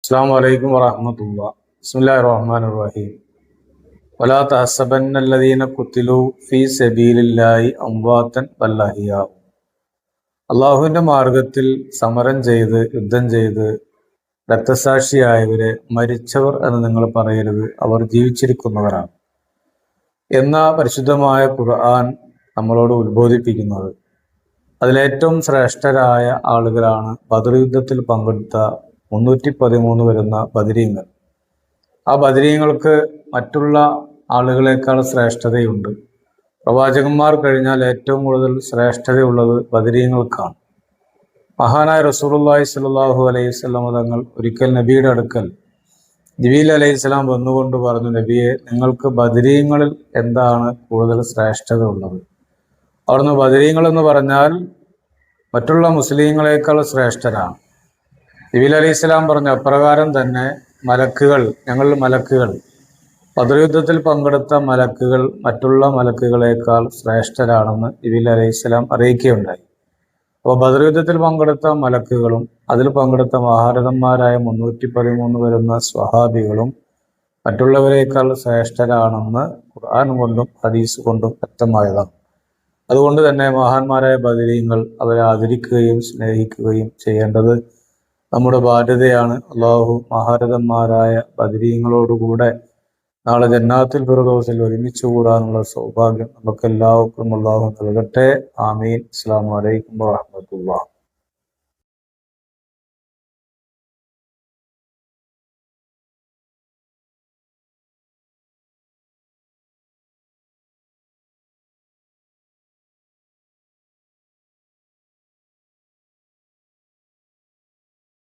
അസ്സലാമു അലൈക്കും വറഹ്മത്തുള്ളാഹി. ബിസ്മില്ലാഹിർ റഹ്മാനിർ റഹീം. വലാ തഹസബന്നല്ലദീന ഖുതിലൂ ഫീ സബീലില്ലാഹി അംവാതൻ ബൽ അഹ്യാ. അള്ളാഹുവിന്റെ മാർഗത്തിൽ സമരം ചെയ്ത് യുദ്ധം ചെയ്ത് രക്തസാക്ഷിയായവരെ മരിച്ചവർ എന്ന് നിങ്ങൾ പറയരുത്, അവർ ജീവിച്ചിരിക്കുന്നവരാണ് എന്ന പരിശുദ്ധമായ ഖുർആൻ നമ്മളോട് ഉത്ബോധിപ്പിക്കുന്നത്. അതിലേറ്റവും ശ്രേഷ്ഠരായ ആളുകളാണ് ബദർ യുദ്ധത്തിൽ പങ്കെടുത്ത 313 വരുന്ന ബദരീങ്ങൾ. ആ ബദരീങ്ങൾക്ക് മറ്റുള്ള ആളുകളെക്കാൾ ശ്രേഷ്ഠതയുണ്ട്. പ്രവാചകന്മാർ കഴിഞ്ഞാൽ ഏറ്റവും കൂടുതൽ ശ്രേഷ്ഠതയുള്ളത് ബദരീങ്ങൾക്കാണ്. മഹാനായ റസൂലുള്ളാഹി സ്വല്ലല്ലാഹു അലൈഹി വസല്ലം തങ്ങൾ ഒരിക്കൽ നബിയുടെ അടുക്കൽ ജിബീൽ അലൈഹിസ്സലാം വന്നുകൊണ്ട് പറഞ്ഞു, നബിയെ, നിങ്ങൾക്ക് ബദരീങ്ങളിൽ എന്താണ് കൂടുതൽ ശ്രേഷ്ഠത ഉള്ളത്? അവിടുന്ന് ബദരീങ്ങൾ എന്ന് പറഞ്ഞാൽ മറ്റുള്ള മുസ്ലിങ്ങളെക്കാൾ ശ്രേഷ്ഠരാണ്. ജിബീൽ അലൈഹിസ്സലാം പറഞ്ഞു, അപ്രകാരം തന്നെ ഞങ്ങൾ മലക്കുകൾ ബദർ യുദ്ധത്തിൽ പങ്കെടുത്ത മലക്കുകൾ മറ്റുള്ള മലക്കുകളെക്കാൾ ശ്രേഷ്ഠരാണെന്ന് ജിബീൽ അലൈഹിസ്സലാം അറിയിക്കുകയുണ്ടായി. അപ്പോൾ ബദർ യുദ്ധത്തിൽ പങ്കെടുത്ത മലക്കുകളും അതിൽ പങ്കെടുത്ത മഹാരഥന്മാരായ 313 വരുന്ന സ്വഹാബികളും മറ്റുള്ളവരെക്കാൾ ശ്രേഷ്ഠരാണെന്ന് ഖുർആൻ കൊണ്ടും ഹദീസ് കൊണ്ടും വ്യക്തമായതാണ്. അതുകൊണ്ട് തന്നെ മഹാന്മാരായ ബദരീങ്ങൾ അവരെ ആദരിക്കുകയും സ്നേഹിക്കുകയും ചെയ്യേണ്ടത് നമ്മുടെ ബാധ്യതയാണ്. അള്ളാഹു മഹാരഥന്മാരായ ബദരീങ്ങളോടുകൂടെ നാളെ ജന്നാത്തുൽ ഫിർദൗസിൽ ഒരുമിച്ച് കൂടാനുള്ള സൗഭാഗ്യം നമുക്കെല്ലാവർക്കും അള്ളാഹു നൽകട്ടെ. ആമീൻ. അസ്സലാമു അലൈക്കും വറഹ്മത്തുള്ളാഹി.